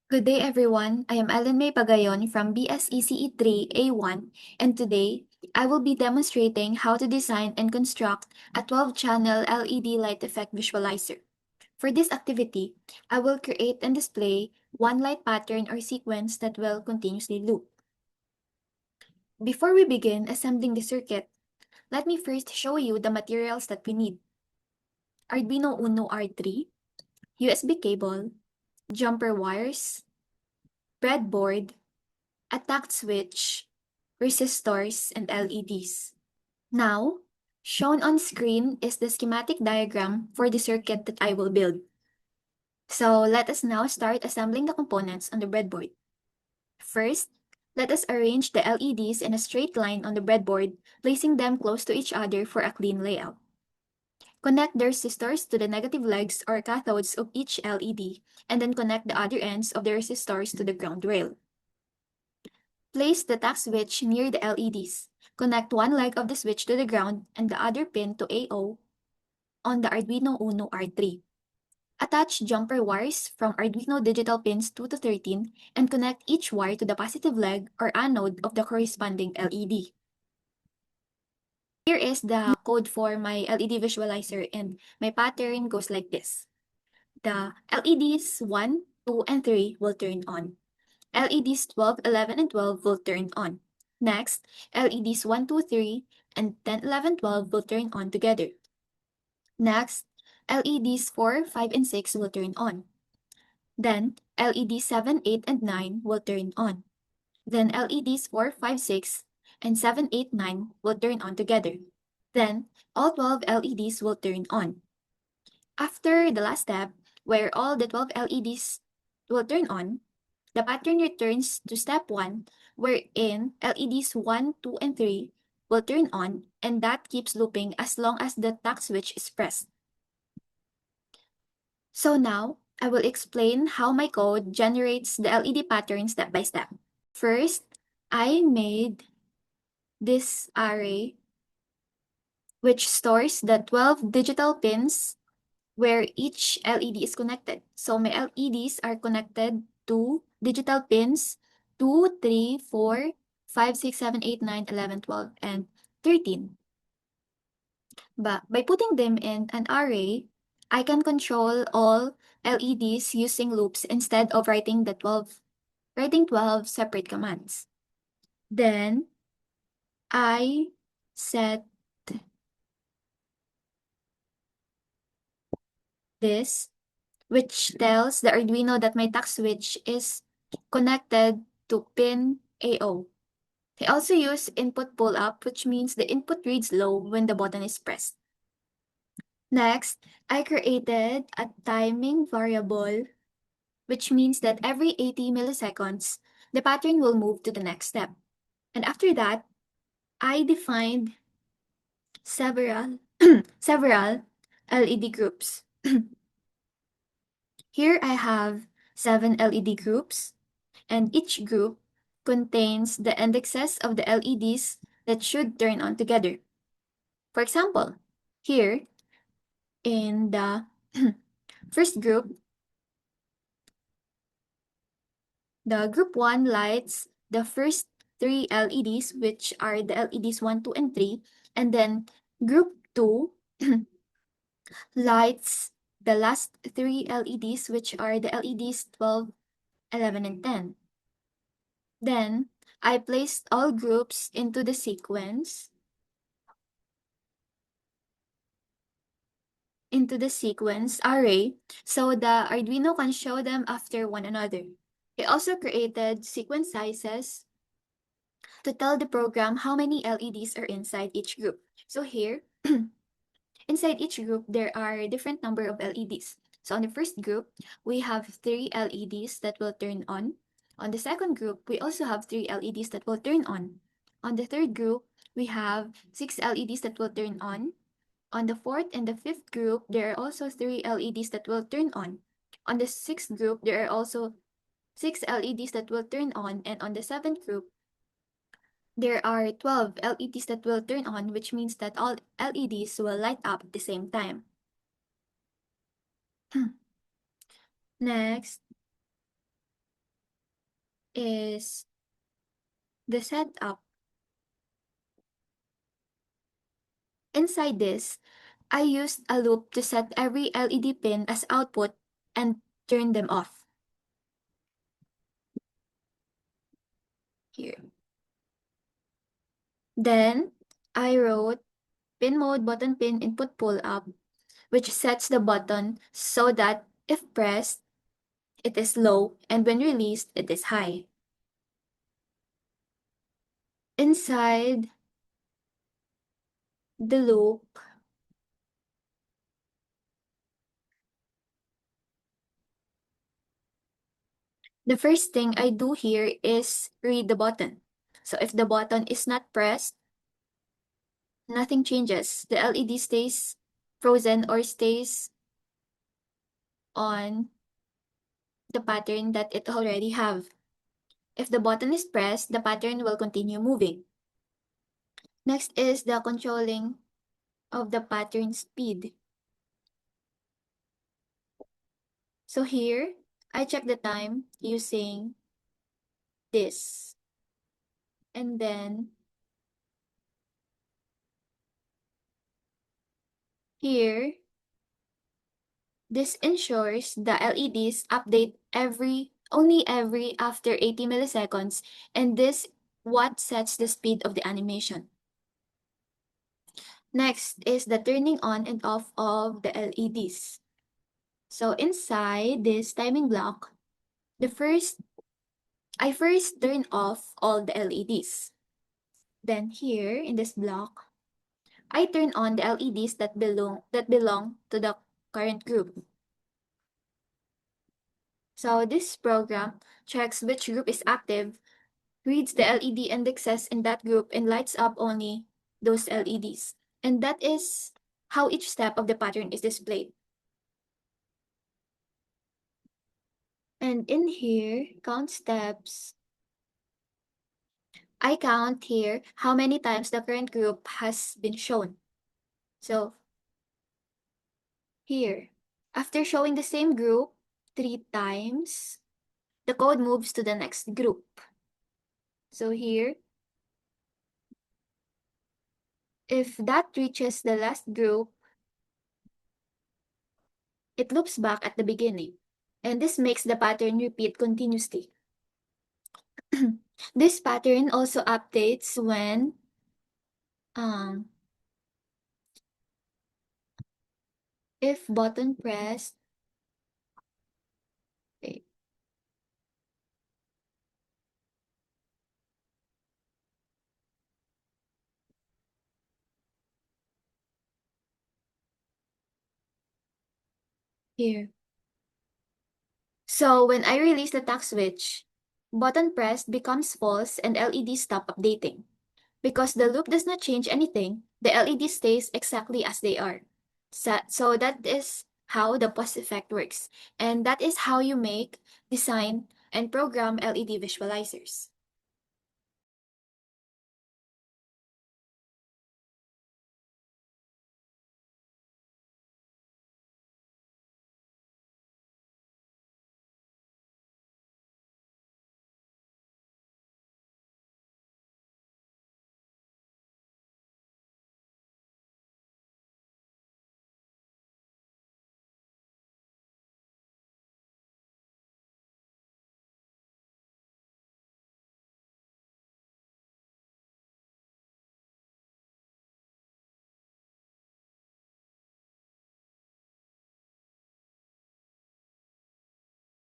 Good day, everyone. I am Ellen May Pagayon from BSECE 3 A1, and today I will be demonstrating how to design and construct a 12-channel LED light effect visualizer. For this activity, I will create and display one light pattern or sequence that will continuously loop. Before we begin assembling the circuit, let me first show you the materials that we need. Arduino Uno R3, USB cable, jumper wires, breadboard, a tact switch, resistors, and LEDs. Now, shown on screen is the schematic diagram for the circuit that I will build. So let us now start assembling the components on the breadboard. First, let us arrange the LEDs in a straight line on the breadboard, placing them close to each other for a clean layout. Connect the resistors to the negative legs or cathodes of each LED, and then connect the other ends of the resistors to the ground rail. Place the tact switch near the LEDs. Connect one leg of the switch to the ground and the other pin to AO on the Arduino Uno R3. Attach jumper wires from Arduino digital pins 2 to 13 and connect each wire to the positive leg or anode of the corresponding LED. Here is the code for my LED visualizer, and my pattern goes like this. The LEDs 1, 2, and 3 will turn on. LEDs 12, 11, and 12 will turn on. Next, LEDs 1, 2, 3, and 10, 11, 12 will turn on together. Next, LEDs 4, 5, and 6 will turn on. Then, LEDs 7, 8, and 9 will turn on. Then, LEDs 4, 5, 6, and 7, 8, 9 will turn on together. Then, all 12 LEDs will turn on. After the last step, where all the 12 LEDs will turn on, the pattern returns to step 1, wherein LEDs 1, 2, and 3 will turn on, and that keeps looping as long as the tact switch is pressed. So now, I will explain how my code generates the LED pattern step by step. First, I made this array which stores the 12 digital pins where each LED is connected. So my LEDs are connected to digital pins 2, 3, 4, 5, 6, 7, 8, 9, 11, 12, and 13. But by putting them in an array, I can control all LEDs using loops instead of writing 12 separate commands. Then I set this, which tells the Arduino that my tact switch is connected to pin AO. I also use input pull up, which means the input reads low when the button is pressed. Next, I created a timing variable, which means that every 80 milliseconds, the pattern will move to the next step. And after that, I defined several, several LED groups. Here I have 7 LED groups, and each group contains the indexes of the LEDs that should turn on together. For example, here in the first group, the group 1 lights the first 3 LEDs, which are the LEDs 1, 2, and 3, and then group 2 lights the last 3 LEDs, which are the LEDs 12, 11, and 10. Then, I placed all groups into the sequence array so the Arduino can show them after one another. I also created sequence sizes to tell the program how many LEDs are inside each group. So here, inside each group, there are a different number of LEDs. So on the first group, we have 3 LEDs that will turn on. On the second group, we also have 3 LEDs that will turn on. On the third group, we have 6 LEDs that will turn on. On the fourth and the fifth group, there are also 3 LEDs that will turn on. On the sixth group, there are also 6 LEDs that will turn on. And on the seventh group, there are 12 LEDs that will turn on, which means that all LEDs will light up at the same time. Next, is the setup. Inside this, I used a loop to set every LED pin as output and turn them off. Here. Then, I wrote pin mode button pin input pull up, which sets the button so that if pressed, it is low, and when released, it is high. Inside the loop, the first thing I do here is read the button. So if the button is not pressed, nothing changes. The LED stays frozen or stays on the pattern that it already have. If the button is pressed, the pattern will continue moving. Next is the controlling of the pattern speed. So here, I check the time using this. And then here, this ensures the LEDs update only every after 80 milliseconds, and this what sets the speed of the animation. Next is the turning on and off of the LEDs. So inside this timing block, I first turn off all the LEDs. Then here in this block, I turn on the LEDs that belong to the current group. So this program checks which group is active, reads the LED indexes in that group, and lights up only those LEDs. And that is how each step of the pattern is displayed. And in here, count steps. I count here how many times the current group has been shown. So here, after showing the same group 3 times, the code moves to the next group. So here, if that reaches the last group, it loops back at the beginning. And this makes the pattern repeat continuously. This pattern also updates when if button pressed, wait, here. So when I release the task switch, button pressed becomes false and LEDs stop updating. Because the loop does not change anything, the LED stays exactly as they are. So that is how the pause effect works. And that is how you make, design, and program LED visualizers.